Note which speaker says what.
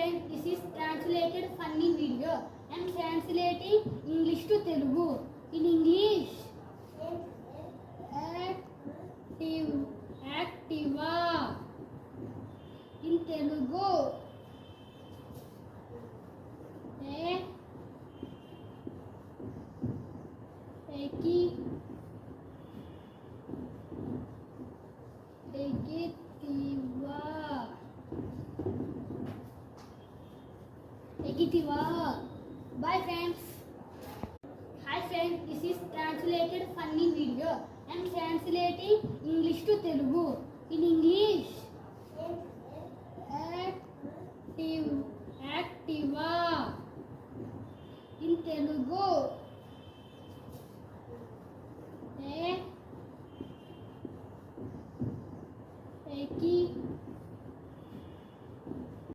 Speaker 1: friends, this is translated funny video. I am translating English to Telugu. In English, activa. In Telugu, Egitiva. Bye friends. Hi friends, this is translated funny video. I am translating English to Telugu. In English, activa. In Telugu,